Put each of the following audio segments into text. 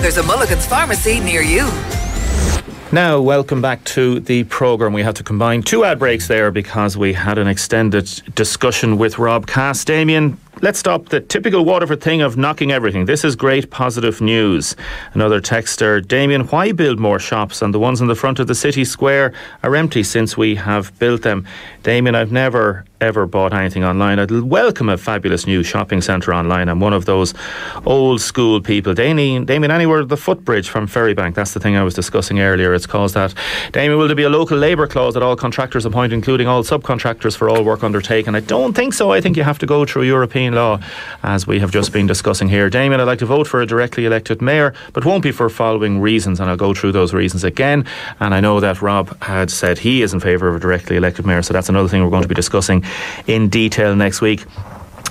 There's a Mulligan's Pharmacy near you. Now, welcome back to the programme. We had to combine two ad breaks there because we had an extended discussion with Rob Cass. Damien, let's stop the typical Waterford thing of knocking everything. This is great positive news. Another texter, Damien, why build more shops? And the ones in the front of the city square are empty since we have built them. Damien, I've never ever bought anything online. I'd welcome a fabulous new shopping centre online. I'm one of those old school people. Damien, anywhere the footbridge from Ferrybank, that's the thing I was discussing earlier. It's caused that. Damien, will there be a local labour clause that all contractors appoint, including all subcontractors, for all work undertaken? I don't think so. I think you have to go through European law, as we have just been discussing here. Damien, I'd like to vote for a directly elected mayor, but won't be for following reasons, and I'll go through those reasons again. And I know that Rob had said he is in favour of a directly elected mayor, so that's another thing we're going to be discussing in detail next week.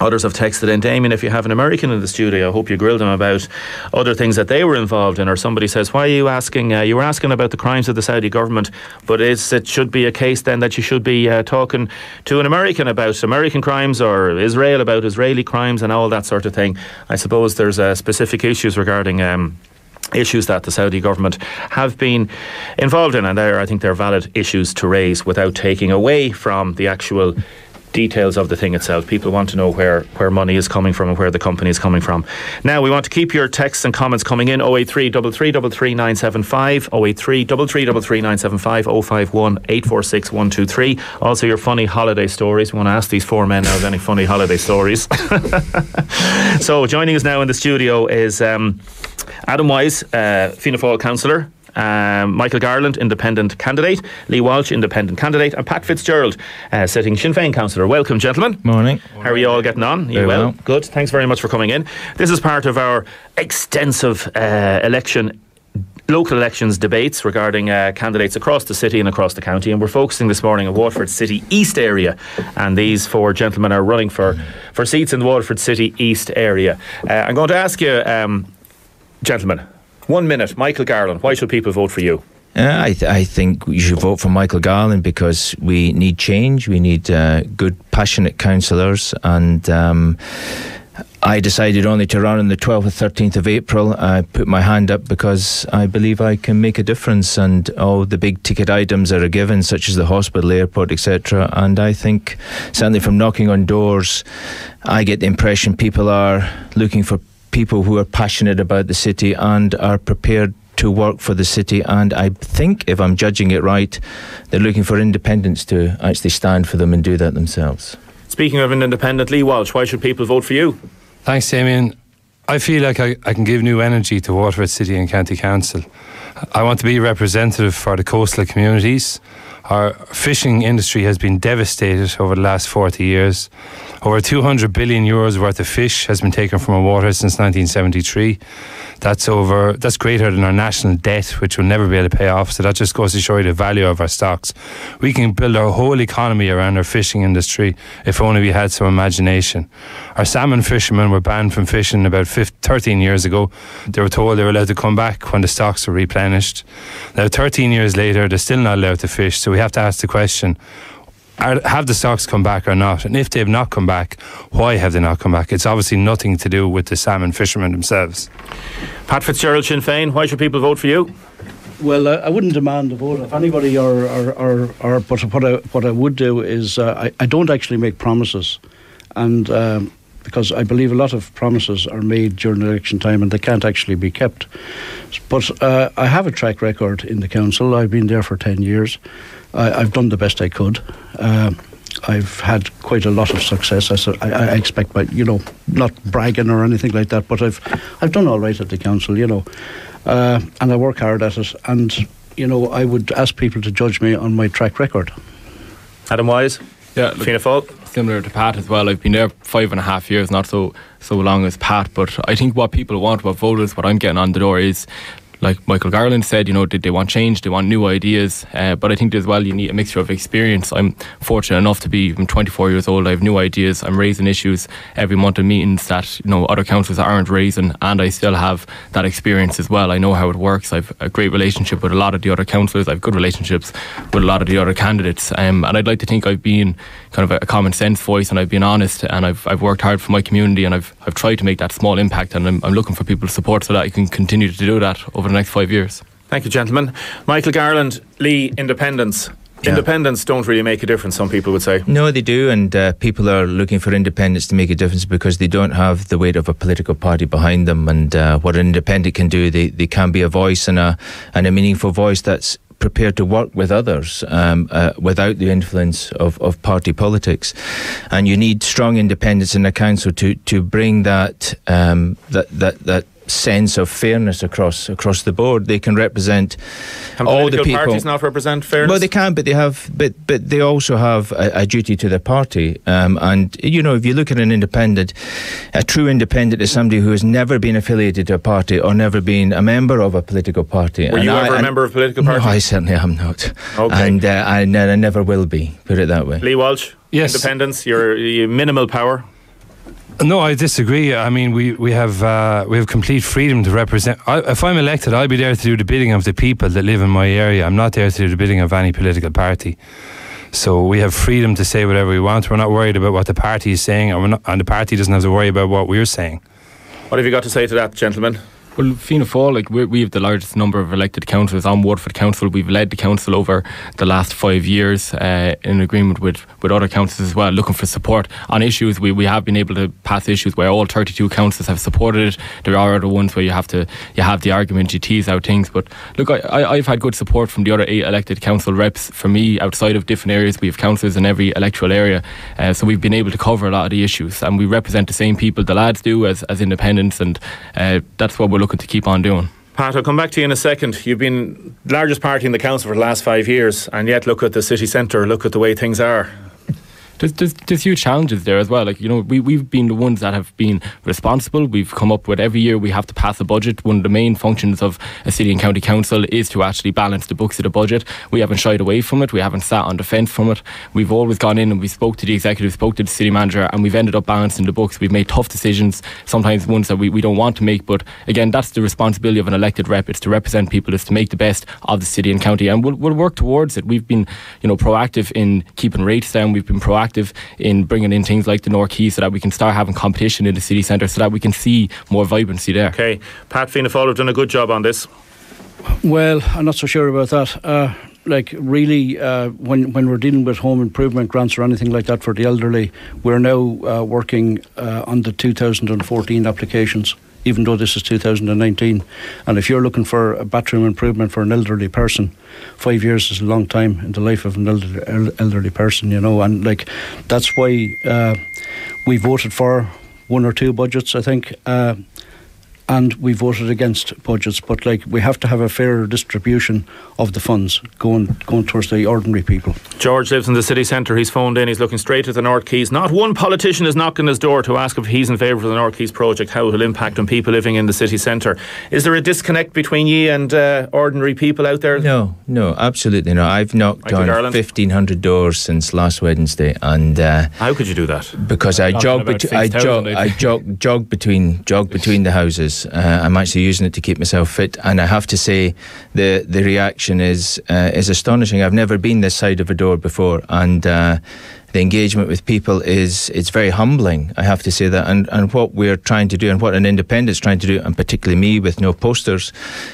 Others have texted in, Damien, if you have an American in the studio, I hope you grill them about other things that they were involved in. Or somebody says, why are you asking, you were asking about the crimes of the Saudi government, but it should be a case then that you should be talking to an American about American crimes, or Israel about Israeli crimes and all that sort of thing. I suppose there's specific issues regarding issues that the Saudi government have been involved in, and I think they're valid issues to raise without taking away from the actual details of the thing itself. People want to know where money is coming from and where the company is coming from. Now, we want to keep your texts and comments coming in. 083 3333 975, 083 3333 975, 051 846 123. Also your funny holiday stories. We want to ask these four men now if any funny holiday stories. So joining us now in the studio is Adam Wise, Fianna Fáil councillor, Michael Garland, independent candidate, Lee Walsh, independent candidate, and Pat Fitzgerald, sitting Sinn Féin councillor. Welcome, gentlemen. Morning. How are you all getting on? You well? Good. Thanks very much for coming in. This is part of our extensive local elections debates regarding candidates across the city and across the county, and we're focusing this morning on Waterford City East area, and these four gentlemen are running for seats in the Waterford City East area. I'm going to ask you, gentlemen, 1 minute, Michael Garland, why should people vote for you? I think you should vote for Michael Garland because we need change. We need good, passionate councillors, and I decided only to run on the 12th or 13th of April. I put my hand up because I believe I can make a difference, and all the big ticket items that are given, such as the hospital, airport, etc. And I think, certainly from knocking on doors, I get the impression people are looking for people who are passionate about the city and are prepared to work for the city, and I think, if I'm judging it right, they're looking for independents to actually stand for them and do that themselves. Speaking of an independent, Lee Walsh, why should people vote for you? Thanks, Damien. I feel like I can give new energy to Waterford City and County Council. I want to be representative for the coastal communities. Our fishing industry has been devastated over the last 40 years. Over 200 billion euros worth of fish has been taken from our water since 1973. That's greater than our national debt, which we'll never be able to pay off. So that just goes to show you the value of our stocks. We can build our whole economy around our fishing industry if only we had some imagination. Our salmon fishermen were banned from fishing about 13 years ago. They were told they were allowed to come back when the stocks were replenished. Now, 13 years later, they're still not allowed to fish. So we have to ask the question, have the stocks come back or not? And if they've not come back, why have they not come back? It's obviously nothing to do with the salmon fishermen themselves. Pat Fitzgerald, Sinn Féin, why should people vote for you? Well, I wouldn't demand a vote of anybody, but what I would do is I don't actually make promises, and because I believe a lot of promises are made during election time and they can't actually be kept. But I have a track record in the council. I've been there for 10 years. I've done the best I could. I've had quite a lot of success. I expect, not bragging or anything like that, but I've done all right at the council, and I work hard at it. And I would ask people to judge me on my track record. Adam Wise, yeah, Fianna Fáil. Similar to Pat as well. I've been there 5.5 years, not so long as Pat, but I think what people want, what voters, what I'm getting on the door is like Michael Garland said, they want change, they want new ideas, but I think as well you need a mixture of experience. I'm fortunate enough to be, I'm 24 years old, I have new ideas, I'm raising issues every month in meetings that other councillors aren't raising, and I still have that experience as well. I know how it works. I've a great relationship with a lot of the other councillors, I've good relationships with a lot of the other candidates, and I'd like to think I've been kind of a common sense voice, and I've been honest, and I've worked hard for my community, and I've tried to make that small impact, and I'm looking for people's support so that I can continue to do that over the next 5 years. Thank you, gentlemen. Michael Garland, Lee, independents. Yeah. Independents don't really make a difference, some people would say. No, they do, and people are looking for independents to make a difference because they don't have the weight of a political party behind them, and what an independent can do, they can be a voice and a meaningful voice that's prepared to work with others without the influence of party politics. And you need strong independence in the council to bring that sense of fairness across the board. They can represent all the people. Political parties not represent fairness? Well, they can, but they also have a duty to their party. And if you look at an independent, a true independent is somebody who has never been affiliated to a party or never been a member of a political party. Were you ever a member of a political party? No, I certainly am not. Okay. And I never will be. Put it that way. Lee Walsh, yes. Independence, you're minimal power. No, I disagree. I mean, we have complete freedom to represent. If I'm elected, I'll be there to do the bidding of the people that live in my area. I'm not there to do the bidding of any political party. So we have freedom to say whatever we want. We're not worried about what the party is saying, and the party doesn't have to worry about what we're saying. What have you got to say to that, gentlemen? Well, Fianna Fáil, we have the largest number of elected councillors on Waterford Council. We've led the council over the last 5 years in agreement with other councils as well, looking for support on issues. We have been able to pass issues where all 32 councils have supported it. There are other ones where you have the argument, you tease out things. But look, I've had good support from the other 8 elected council reps. For me, outside of different areas, we have councillors in every electoral area. So we've been able to cover a lot of the issues, and we represent the same people the lads do as independents, and that's what we're looking to keep on doing. Pat, I'll come back to you in a second. You've been the largest party in the council for the last 5 years, and yet look at the city centre, look at the way things are. There's huge challenges there as well. We've been the ones that have been responsible. We've come up with, every year we have to pass a budget. One of the main functions of a city and county council is to actually balance the books of the budget. We haven't shied away from it. We haven't sat on the fence from it. We've always gone in and we spoke to the executive, spoke to the city manager, and we've ended up balancing the books. We've made tough decisions, sometimes ones that we don't want to make, but again, that's the responsibility of an elected rep. It's to represent people, it's to make the best of the city and county, and we'll work towards it. We've been proactive in keeping rates down. We've been proactive in bringing in things like the North Quay so that we can start having competition in the city centre, so that we can see more vibrancy there. Okay, Pat, Fianna Fáil have done a good job on this. Well, I'm not so sure about that. When we're dealing with home improvement grants or anything like that for the elderly, we're now working on the 2014 applications, even though this is 2019. And if you're looking for a bathroom improvement for an elderly person, 5 years is a long time in the life of an elderly person, and that's why we voted for 1 or 2 budgets, I think, and we voted against budgets. But we have to have a fair distribution of the funds going towards the ordinary people. George lives in the city centre. He's phoned in. He's looking straight at the North Quays. Not one politician is knocking his door to ask if he's in favour of the North Quays project, how it will impact on people living in the city centre. Is there a disconnect between you and ordinary people out there? No, absolutely not. I've knocked on 1,500 doors since last Wednesday, and how could you do that? Because I jog between the houses. I'm actually using it to keep myself fit, and I have to say the reaction is astonishing. I've never been this side of a door before, and the engagement with people it's very humbling, I have to say that. And what we're trying to do, and what an independent's trying to do, and particularly me with no posters,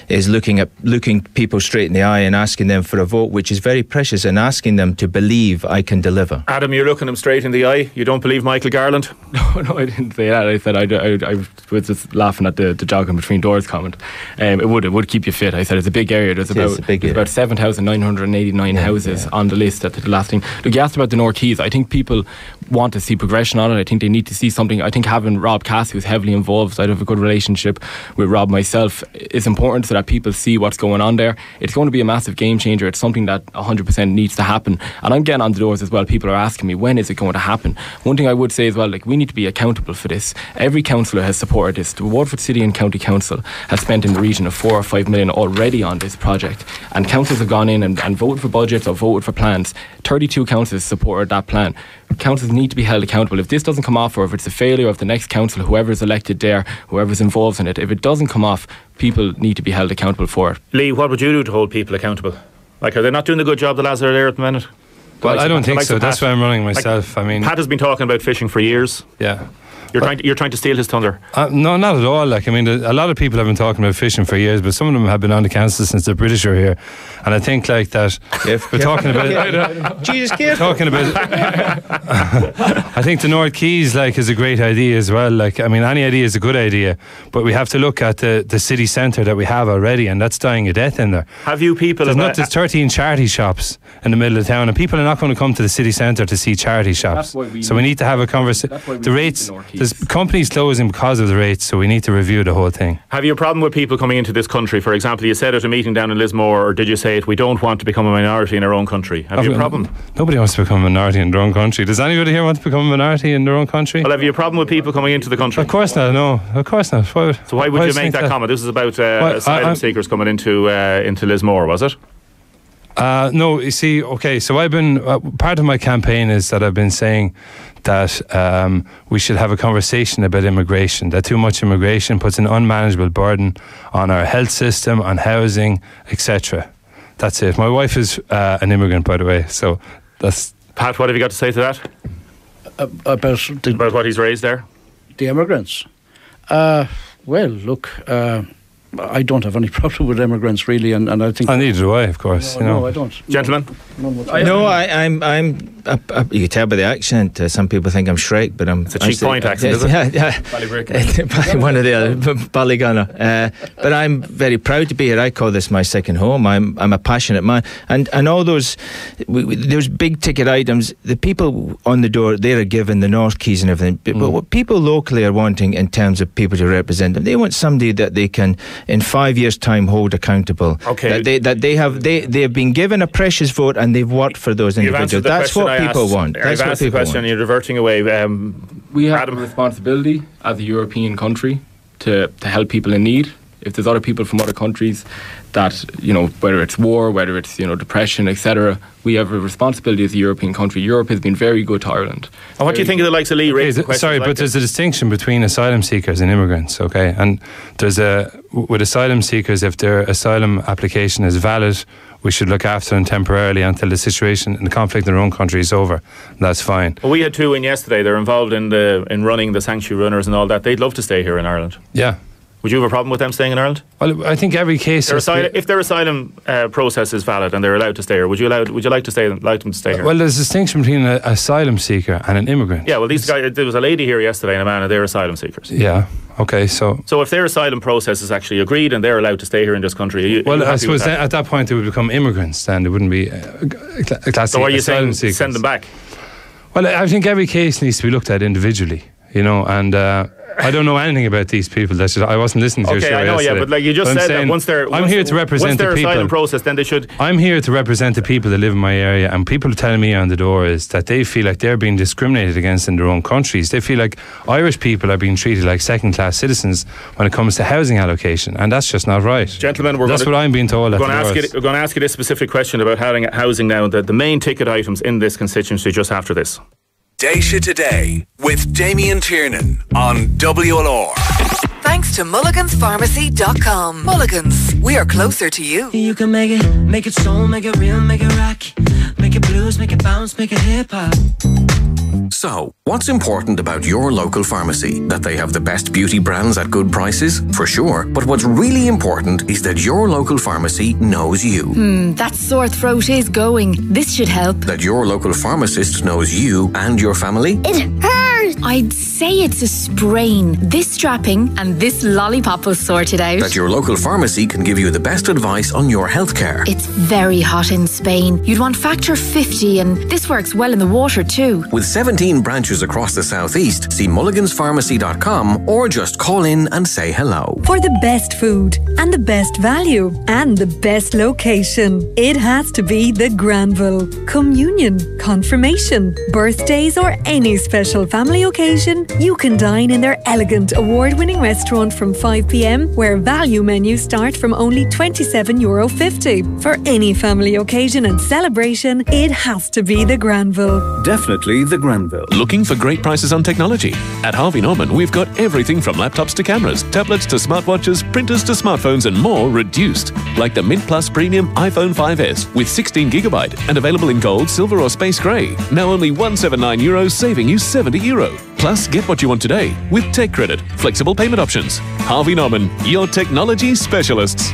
is looking people straight in the eye and asking them for a vote, which is very precious, and asking them to believe I can deliver. Adam, you're looking them straight in the eye. You don't believe Michael Garland? No, I didn't say that. I said I was just laughing at the jogging between doors comment. It would keep you fit. I said it's a big area. There's about 7,989 houses on the list at the last thing. Look, you asked about the North Quays. I think people want to see progression on it. I think they need to see something. I think having Rob Cass, who's heavily involved, I have a good relationship with Rob myself, is important so that people see what's going on there. It's going to be a massive game changer. It's something that 100% needs to happen. And I'm getting on the doors as well. People are asking me, when is it going to happen? One thing I would say as well, like, we need to be accountable for this. Every councillor has supported this. The Waterford City and County Council has spent in the region of 4 or 5 million already on this project. And councils have gone in and voted for budgets or voted for plans. 32 councils supported that plan. Councils need to be held accountable. If this doesn't come off, or if it's a failure of the next council, whoever's elected there, whoever's involved in it, if it doesn't come off, people need to be held accountable for it. Lee, what would you do to hold people accountable? Like, are they not doing the good job the lads are there at the minute? Well, I don't think so. That's why I'm running myself. Like, I mean, Pat has been talking about fishing for years. Yeah. You're trying to steal his thunder. No, not at all. Like, I mean, a lot of people have been talking about fishing for years, but some of them have been on the council since the British were here. And I think like that we're talking about Jesus, careful. Talking about I think the North Quays is a great idea as well. Like, I mean, any idea is a good idea, but we have to look at the city centre that we have already, and that's dying a death in there. Have you people? There's 13 charity shops in the middle of town, and people are not going to come to the city centre to see charity shops. So we need to have a conversation. The rates. There's companies closing because of the rates, so we need to review the whole thing. Have you a problem with people coming into this country? For example, you said at a meeting down in Lismore, or did you say it, we don't want to become a minority in our own country? Have you a problem? Nobody wants to become a minority in their own country. Does anybody here want to become a minority in their own country? Well, have you a problem with people coming into the country? Of course not, no. Of course not. So why would you make that comment? This is about asylum seekers coming into Lismore, was it? No, you see, okay, so I've been, part of my campaign is that I've been saying that we should have a conversation about immigration, that too much immigration puts an unmanageable burden on our health system, on housing, etc. That's it. My wife is an immigrant, by the way, so that's... Pat, what have you got to say to that? About what he's raised there? The immigrants? Well, look... I don't have any problem with immigrants, really, and I think... neither do I, of course. No, I don't. Gentlemen? I'm you can tell by the accent, some people think I'm Shrek, but I'm... It's a cheap point accent, is it? Yeah. One of the other, Ballygunner. But I'm very proud to be here. I call this my second home. I'm a passionate man. And all those big ticket items, the people on the door, they're given the North Quays and everything. But what people locally are wanting in terms of people to represent them, they want somebody that they can, in 5 years' time, hold accountable. Okay. That they have been given a precious vote and they've worked for those individuals. That's what people want. I've asked the question, you're reverting away. We have a responsibility as a European country to help people in need. If there's other people from other countries that, whether it's war, whether it's, depression, etc., we have a responsibility as a European country. Europe has been very good to Ireland. And what do you think of the likes of Lee raising questions? Sorry, but there's a distinction between asylum seekers and immigrants, okay? And with asylum seekers, if their asylum application is valid, we should look after them temporarily until the situation and the conflict in their own country is over. That's fine. Well, we had 2 in yesterday. They're involved in running the sanctuary runners and all that. They'd love to stay here in Ireland. Yeah. Would you have a problem with them staying in Ireland? Well, I think every case... if their asylum process is valid and they're allowed to stay here, would you like them to stay here? Well, there's a distinction between an asylum seeker and an immigrant. Yeah, well, these guys, there was a lady here yesterday and a man, and they're asylum seekers. Yeah, okay, so if their asylum process is actually agreed and they're allowed to stay here in this country, I suppose at that point they would become immigrants, then they wouldn't be a classic. So are you saying seekers. Send them back? Well, I think every case needs to be looked at individually, and... I don't know anything about these people. I wasn't listening to your show yesterday. Okay, I know, yeah, but like you just said, that once I'm here to represent the people. Asylum process, then they should... I'm here to represent the people that live in my area, and people are telling me on the door is that they feel like they're being discriminated against in their own countries. They feel like Irish people are being treated like second-class citizens when it comes to housing allocation, and that's just not right. Gentlemen, that's what I'm being told. We're going to ask you this specific question about housing now, the main ticket items in this constituency just after this. Daisha Today with Damien Tiernan on WLR. Thanks to mulliganspharmacy.com. Mulligan's, we are closer to you. You can make it soul, make it real, make it rock, make it blues, make it bounce, make it hip hop. So, what's important about your local pharmacy? That they have the best beauty brands at good prices? For sure. But what's really important is that your local pharmacy knows you. That sore throat is going. This should help. That your local pharmacist knows you and your family. It hurts! I'd say it's a sprain. This strapping and this lollipop will sort it out. That your local pharmacy can give you the best advice on your healthcare. It's very hot in Spain. You'd want factor 50 and this works well in the water too. With 17 branches across the southeast, see mulliganspharmacy.com or just call in and say hello. For the best food and the best value and the best location, it has to be the Granville. Communion, confirmation, birthdays or any special family occasion, you can dine in their elegant award-winning restaurant from 5 p.m, where value menus start from only €27.50. For any family occasion and celebration, it has to be the Granville. Definitely the Granville. Looking for great prices on technology? At Harvey Norman, we've got everything from laptops to cameras, tablets to smartwatches, printers to smartphones and more reduced. Like the Mint Plus Premium iPhone 5S with 16GB and available in gold, silver or space grey. Now only €179, saving you €70. Plus, get what you want today with Tech Credit, flexible payment options. Harvey Norman, your technology specialists.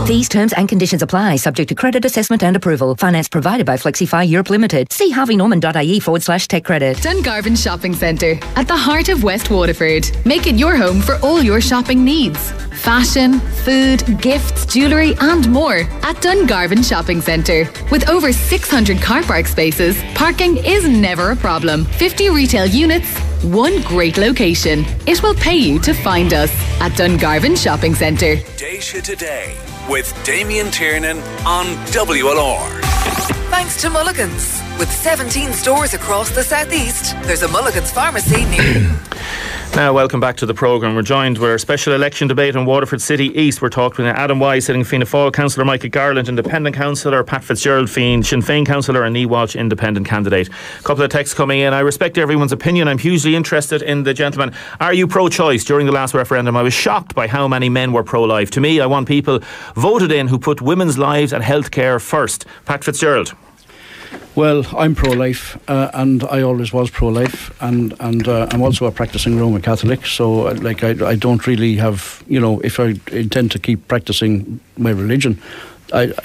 These terms and conditions apply, subject to credit assessment and approval. Finance provided by Flexify Europe Limited. See harveynorman.ie/tech credit. Dungarvan Shopping Centre, at the heart of West Waterford. Make it your home for all your shopping needs. Fashion, food, gifts, jewellery and more at Dungarvan Shopping Centre. With over 600 car park spaces, parking is never a problem. 50 retail units, one great location. It will pay you to find us at Dungarvan Shopping Centre. Deisha Today with Damien Tiernan on WLR. Thanks to Mulligan's. With 17 stores across the southeast, there's a Mulligan's pharmacy near you. Now, welcome back to the programme. We're joined with our special election debate on Waterford City East. We're talking to Adam Wise, sitting Fianna Fáil Councillor, Michael Garland, Independent Councillor, Pat Fitzgerald, Sinn Féin Councillor, and Niamh Walsh, Independent Candidate. A couple of texts coming in. I respect everyone's opinion. I'm hugely interested in the gentleman. Are you pro-choice? During the last referendum, I was shocked by how many men were pro-life. To me, I want people voted in who put women's lives and healthcare first. Pat Fitzgerald. Well, I'm pro-life, and I always was pro-life, and I'm also a practicing Roman Catholic. So, I don't really have, if I intend to keep practicing my religion, I'm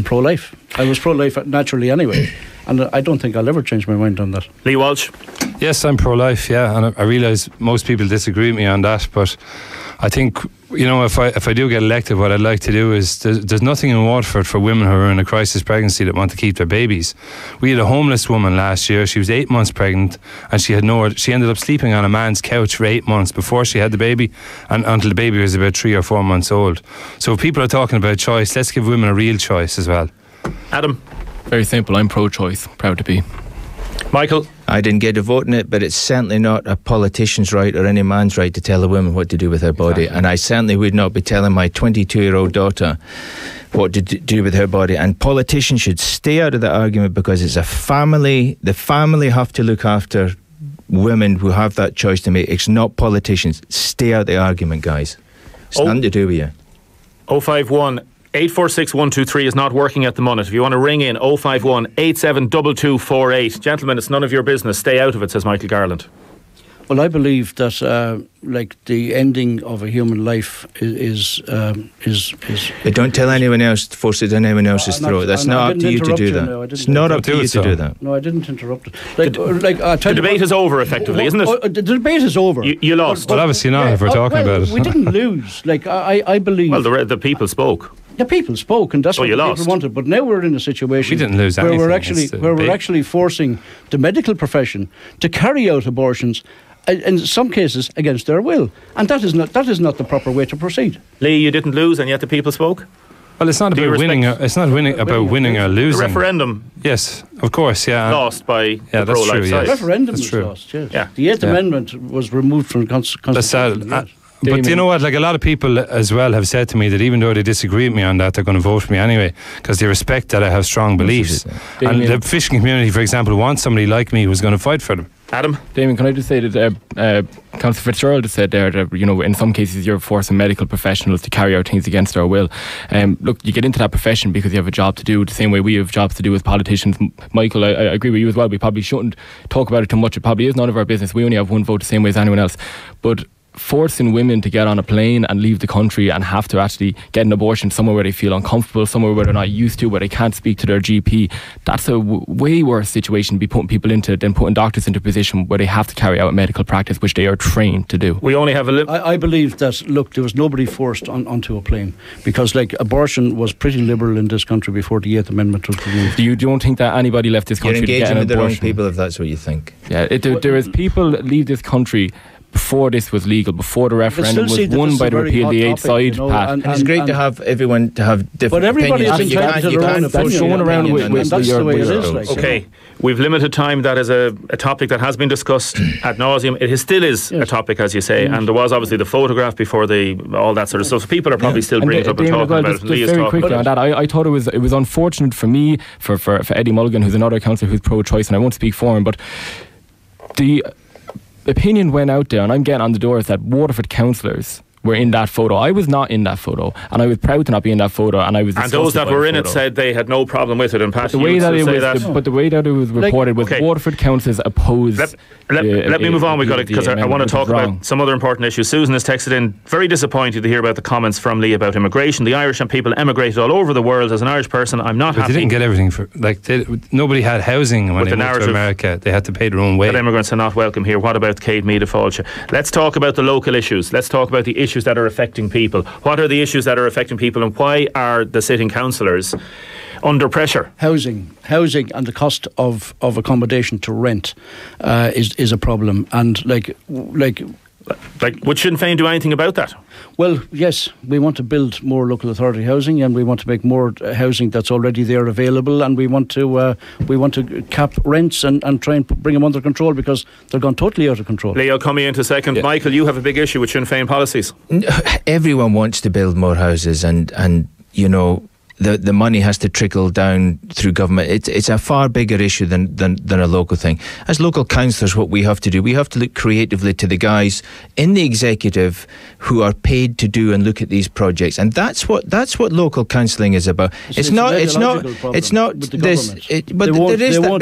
pro-life. I was pro-life naturally anyway, and I don't think I'll ever change my mind on that. Lee Walsh. Yes, I'm pro-life. Yeah, and I realise most people disagree with me on that, but I think, if I do get elected, what I'd like to do is there's nothing in Waterford for women who are in a crisis pregnancy that want to keep their babies. We had a homeless woman last year. She was 8 months pregnant, and she ended up sleeping on a man's couch for 8 months before she had the baby, and until the baby was about 3 or 4 months old. So if people are talking about choice, let's give women a real choice as well. Adam. Very simple. I'm pro-choice. Proud to be. Michael. I didn't get a vote in it, but it's certainly not a politician's right or any man's right to tell a woman what to do with her body. Exactly. And I certainly would not be telling my 22-year-old daughter what to do with her body. And politicians should stay out of the argument, because it's a family. The family have to look after women who have that choice to make. It's not politicians. Stay out of the argument, guys. It's nothing to do with you. 051 846 123 is not working at the moment. If you want to ring in, 051 872248. Gentlemen, it's none of your business. Stay out of it, says Michael Garland. Well, I believe that the ending of a human life is. Don't tell anyone else, force it down anyone else's throat. That's not up to you to do that. It's not up to you to do that. No, I didn't interrupt. The debate is over, effectively, isn't it? The debate is over. You lost. Well, obviously not, if we're talking about it. We didn't lose. I believe. Well, the people spoke. The people spoke, and that's what the people wanted. But now we're in a situation we didn't lose where anything. we're actually forcing the medical profession to carry out abortions, in some cases against their will, and that is not the proper way to proceed. Lee, you didn't lose, and yet the people spoke. Well, it's not about winning. It's not about winning or losing. The referendum. Yes, of course. Yeah. Lost by the that's pro-life true. side. The referendum that's was true. lost. Yes. Yeah. The Eighth Amendment was removed from the Constitution. That's sad. But you know what, a lot of people as well have said to me that even though they disagree with me on that, they're going to vote for me anyway, because they respect that I have strong beliefs. And the fishing community, for example, wants somebody like me who's going to fight for them. Adam? Damien, can I just say that Councillor Fitzgerald has said there that, in some cases you're forcing medical professionals to carry out things against their will. Look, you get into that profession because you have a job to do, the same way we have jobs to do as politicians. Michael, I agree with you as well. We probably shouldn't talk about it too much. It probably is none of our business. We only have one vote the same way as anyone else. But forcing women to get on a plane and leave the country and have to actually get an abortion somewhere where they feel uncomfortable, somewhere where they're not used to, where they can't speak to their GP, that's a way worse situation to be putting people into than putting doctors into a position where they have to carry out medical practice, which they are trained to do. We only have I believe that, look, there was nobody forced onto a plane, because like abortion was pretty liberal in this country before the 8th Amendment was removed. You don't think that anybody left this country to get an abortion? You're engaging with the wrong people if that's what you think. Yeah, there is people that leave this country before this was legal, before the referendum was won by the repeal, the 8th side, Pat. And it's great to have everyone to have different opinions. But everybody is entitled to their own opinion. Going around with that's the way it is. Like, okay, we've limited time. That is a topic that has been discussed ad nauseum. It still is a topic, as you say, and there was obviously the photograph before all that sort of stuff. So people are probably still bringing it up and talking about it. Just very quickly on that, I thought it was unfortunate for me, for Eddie Mulligan, who's another councillor who's pro-choice, and I won't speak for him, but the opinion went out there, and I'm getting on the doors that Waterford councillors were in that photo. I was not in that photo, and I was proud to not be in that photo. And those that were in it said they had no problem with it. And Pat, the way that it was reported was Waterford councillors opposed. Let me move on. Because I want to talk about some other important issues. Susan has texted in, very disappointed to hear about the comments from Lee about immigration. The Irish and people emigrated all over the world. As an Irish person, I'm not happy. They didn't get everything for nobody had housing when they moved to America. They had to pay their own way. That immigrants are not welcome here. What about Cade Mead of Walsh? Let's talk about the local issues. Let's talk about the issues that are affecting people. What are the issues that are affecting people, and why are the sitting councillors under pressure? Housing and the cost of accommodation to rent is a problem. And like would Sinn Féin do anything about that? Well, yes, we want to build more local authority housing, and we want to make more housing that's already there available, and we want to cap rents and try and bring them under control, because they're gone totally out of control. Lee, I'll come in a second. Yeah. Michael, you have a big issue with Sinn Féin policies. Everyone wants to build more houses, and you know, the money has to trickle down through government. It's a far bigger issue than a local thing. As local councillors, what we have to do, we have to look creatively to the guys in the executive who are paid to do and look at these projects, and that's what local counselling is about. It's not this. But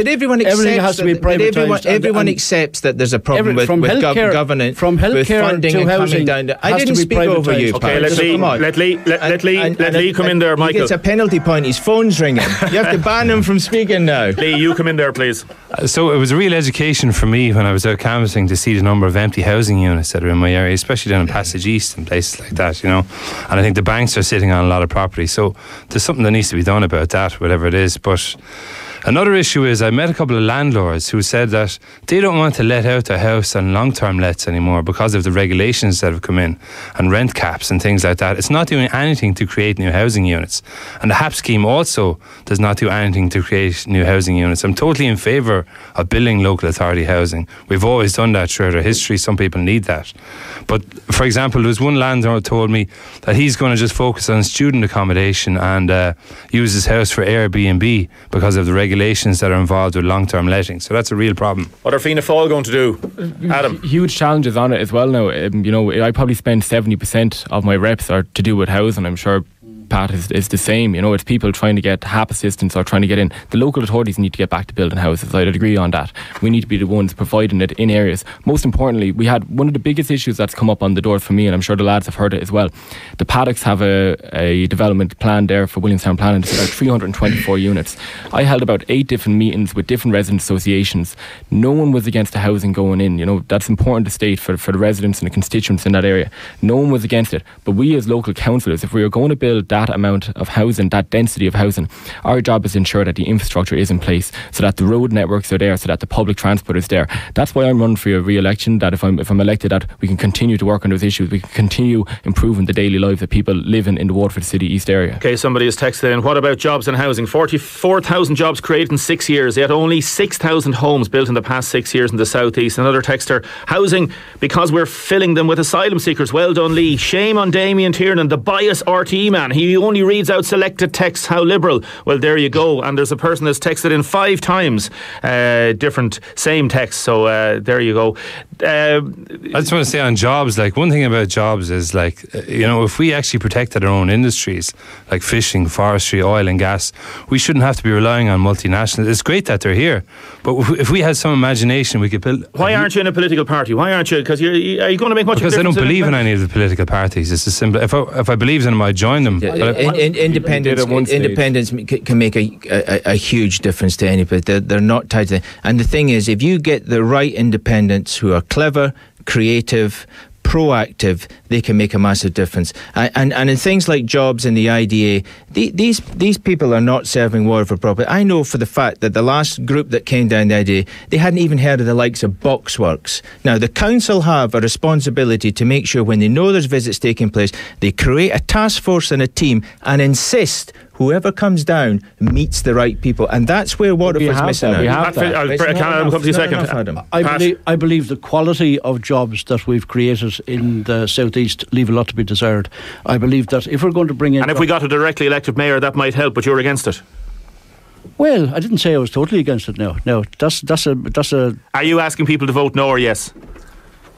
everyone accepts that. Everyone accepts that there's a problem with governance, from healthcare funding to housing. I didn't speak over you. Okay, let Lee come in there, Michael. Penalty point, his phone's ringing. You have to ban him from speaking now. Lee, you come in there, please. So it was a real education for me when I was out canvassing to see the number of empty housing units that are in my area, especially down in Passage East and places like that, you know. And I think the banks are sitting on a lot of property, so there's something that needs to be done about that, whatever it is. But another issue is, I met a couple of landlords who said that they don't want to let out their house on long-term lets anymore because of the regulations that have come in and rent caps and things like that. It's not doing anything to create new housing units. And the HAP scheme also does not do anything to create new housing units. I'm totally in favour of building local authority housing. We've always done that throughout our history. Some people need that. But, for example, there was one landlord who told me that he's going to just focus on student accommodation and use his house for Airbnb because of the regulations that are involved with long-term letting. So that's a real problem. What are Fianna Fáil going to do? Adam? Huge challenges on it as well now. You know, I probably spend 70% of my reps are to do with housing. I'm sure Pat is the same. You know, it's people trying to get HAP assistance or trying to get in. The local authorities need to get back to building houses. I'd agree on that. We need to be the ones providing it in areas. Most importantly, we had one of the biggest issues that's come up on the doors for me, and I'm sure the lads have heard it as well. The Paddocks have a development plan there for Williamstown Planning. It's about 324 units. I held about 8 different meetings with different resident associations. No one was against the housing going in. You know, that's important to state for the residents and the constituents in that area. No one was against it. But we as local councillors, if we are going to build that amount of housing, that density of housing, our job is to ensure that the infrastructure is in place, so that the road networks are there, so that the public transport is there. That's why I'm running for your re-election, that if I'm elected, that we can continue to work on those issues, we can continue improving the daily lives that people living in the Waterford City East area. Okay, somebody has texted in, what about jobs and housing? 44,000 jobs created in 6 years, yet only 6,000 homes built in the past 6 years in the South East. Another texter, housing because we're filling them with asylum seekers. Well done, Lee. Shame on Damien Tiernan, the bias RTE man. He he only reads out selected texts. How liberal? Well, there you go. And there's a person that's texted in 5 times different same text. So there you go. I just want to say on jobs, like one thing about jobs is like, if we actually protected our own industries like fishing, forestry, oil and gas, we shouldn't have to be relying on multinationals. It's great that they're here, but if we had some imagination, we could build. Why aren't you in a political party? Why aren't you? Because are you going to make much? Because I don't believe in any of the political parties. It's as simple. If I believed in them, I'd join them. Independence can make a huge difference to anybody. They're not tied to. And the thing is, if you get the right independents who are clever, creative, proactive, they can make a massive difference. And in things like jobs in the IDA, these people are not serving Waterford properly. I know for the fact that the last group that came down the IDA, they hadn't even heard of the likes of Boxworks. Now, the council have a responsibility to make sure when they know there's visits taking place, they create a task force and a team and insist whoever comes down meets the right people, and that's where Waterford's missing out. I believe the quality of jobs that we've created in the southeast leave a lot to be desired. I believe that if we're going to bring in, and if we got a directly elected mayor, that might help. But you're against it. Well, I didn't say I was totally against it. No, that's a. Are you asking people to vote no or yes?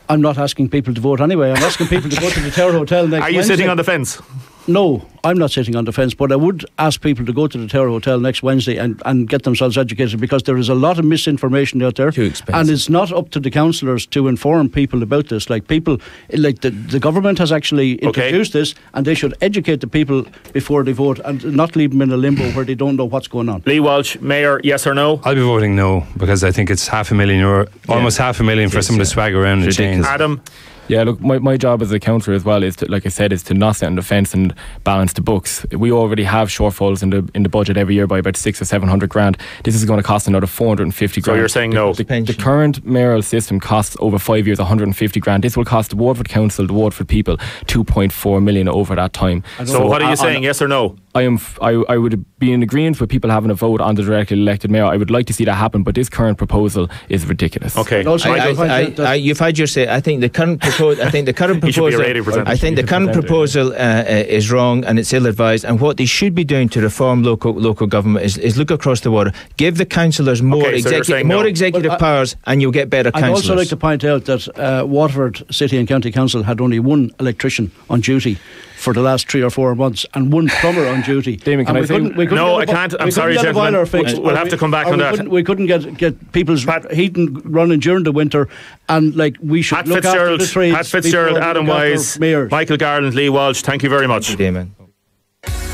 I'm not asking people to vote anyway. I'm asking people to go to the Tower Hotel next Wednesday. Are you sitting on the fence? No, I'm not sitting on the fence, but I would ask people to go to the Tower Hotel next Wednesday and get themselves educated, because there is a lot of misinformation out there. Too expensive. And it's not up to the councillors to inform people about this. Like the government has actually introduced this, and they should educate the people before they vote and not leave them in a limbo where they don't know what's going on. Lee Walsh, Mayor, yes or no? I'll be voting no, because I think it's €500,000, almost €500,000 for someone to swag around the chains. Adam? Yeah, look, my job as a councillor as well is to, like I said, is to not sit on the fence and balance the books. We already have shortfalls in the budget every year by about 600 or 700 grand. This is going to cost another 450 grand. So you're saying no? The current mayoral system costs over 5 years 150 grand. This will cost the Waterford Council, the Waterford people, 2.4 million over that time. So what are you saying, yes or no? I would be in agreement with people having a vote on the directly elected mayor. I would like to see that happen, but this current proposal is ridiculous. Okay. You've had your say. I think the current proposal. I think the current proposal is wrong and it's ill-advised. And what they should be doing to reform local government is look across the water, give the councillors more executive powers, and you'll get better councillors. I'd also like to point out that Waterford City and County Council had only one electrician on duty for the last 3 or 4 months and one plumber on duty. Damien, can I say? No, I can't. I'm sorry, gentlemen. We'll have to come back on that. We couldn't get people's heating running during the winter, and we should look after the trades. Pat Fitzgerald, Adam Wise, Michael Garland, Lee Walsh, thank you very much. Damien.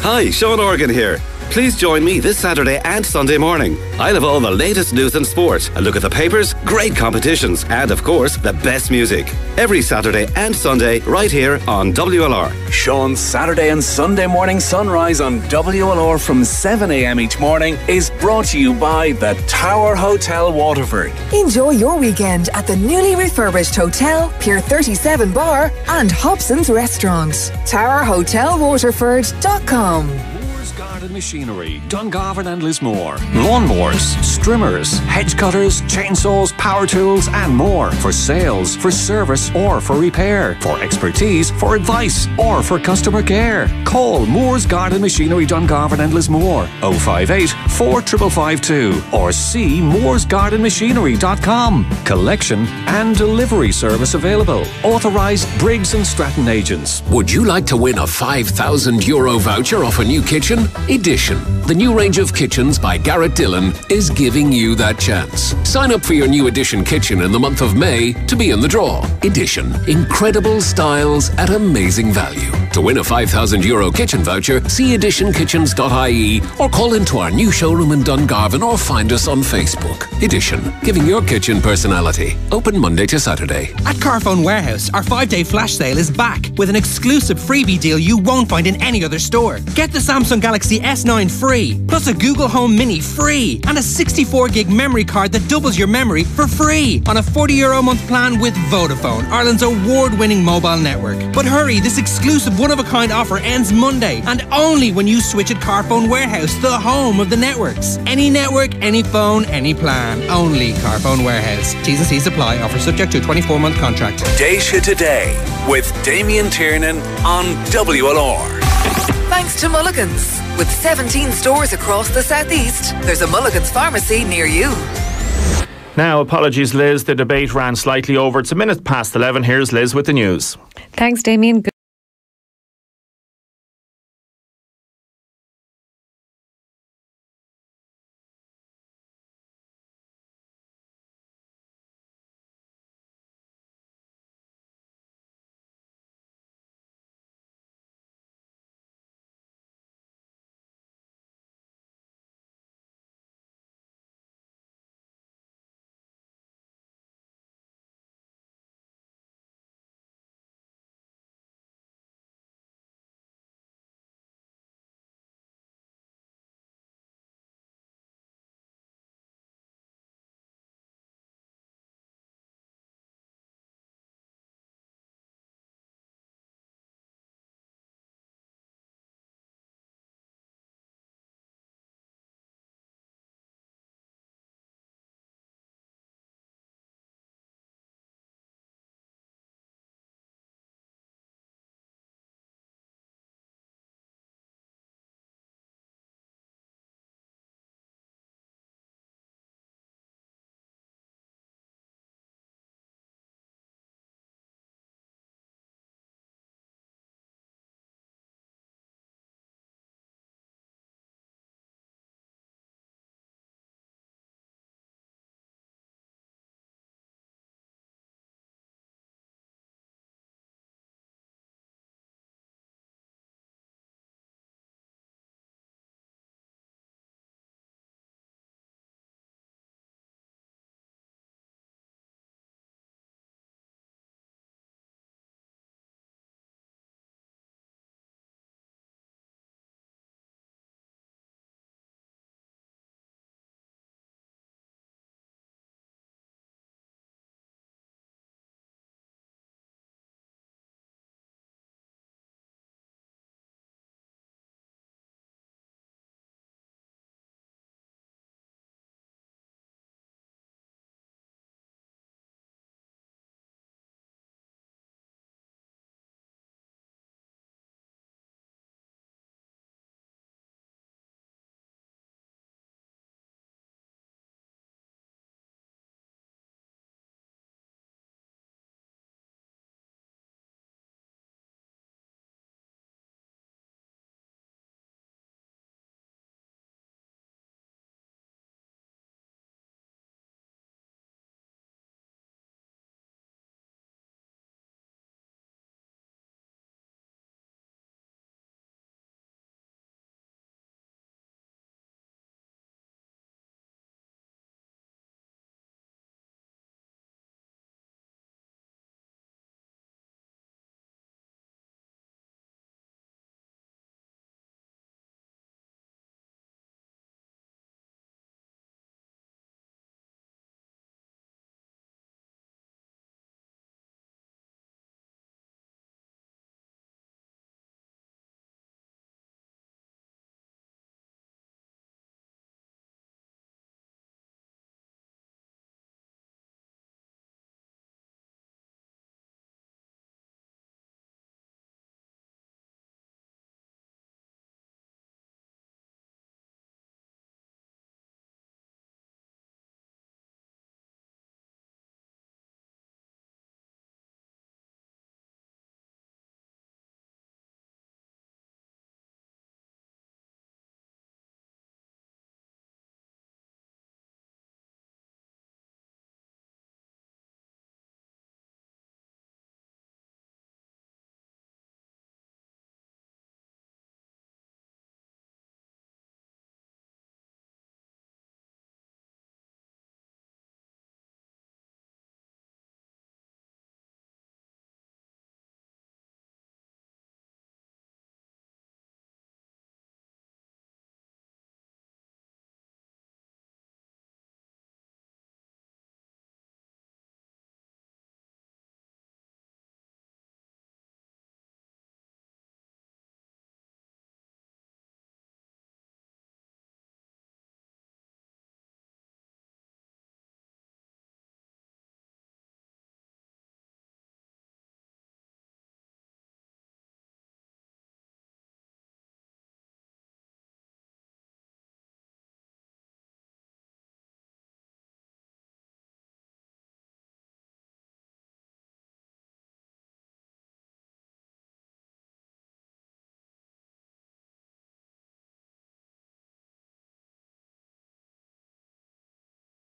Hi, Sean Organ here. Please join me this Saturday and Sunday morning. I'll have all the latest news and sport, a look at the papers, great competitions, and of course, the best music. Every Saturday and Sunday, right here on WLR. Sean's Saturday and Sunday morning sunrise on WLR from 7 a.m. each morning is brought to you by the Tower Hotel Waterford. Enjoy your weekend at the newly refurbished hotel, Pier 37 Bar and Hobson's Restaurant. TowerHotelWaterford.com. Garden Machinery, Dungarvan and Lismore. Lawnmowers, strimmers, hedge cutters, chainsaws, power tools and more. For sales, for service or for repair. For expertise, for advice or for customer care. Call Moore's Garden Machinery, Dungarvan and Lismore 058 4552 or see mooresgardenmachinery.com. Collection and delivery service available. Authorised Briggs & Stratton agents. Would you like to win a €5,000 voucher off a new kitchen? Edition, the new range of kitchens by Garrett Dillon, is giving you that chance. Sign up for your new Edition kitchen in the month of May to be in the draw. Edition, incredible styles at amazing value. To win a €5,000 kitchen voucher, see editionkitchens.ie or call into our new showroom in Dungarvan or find us on Facebook. Edition, giving your kitchen personality. Open Monday to Saturday. At Carphone Warehouse, our 5-day flash sale is back with an exclusive freebie deal you won't find in any other store. Get the Samsung Galaxy S9 free, plus a Google Home Mini free, and a 64-gig memory card that doubles your memory for free on a €40 a month plan with Vodafone, Ireland's award-winning mobile network. But hurry, this exclusive one-of-a-kind offer ends Monday, and only when you switch at Carphone Warehouse, the home of the networks. Any network, any phone, any plan. Only Carphone Warehouse. T's and C's apply. Offer subject to a 24-month contract. Daysha Today with Damien Tiernan on WLR. Thanks to Mulligan's. With 17 stores across the southeast, there's a Mulligan's pharmacy near you. Now, apologies, Liz. The debate ran slightly over. It's 11:11. Here's Liz with the news. Thanks, Damien.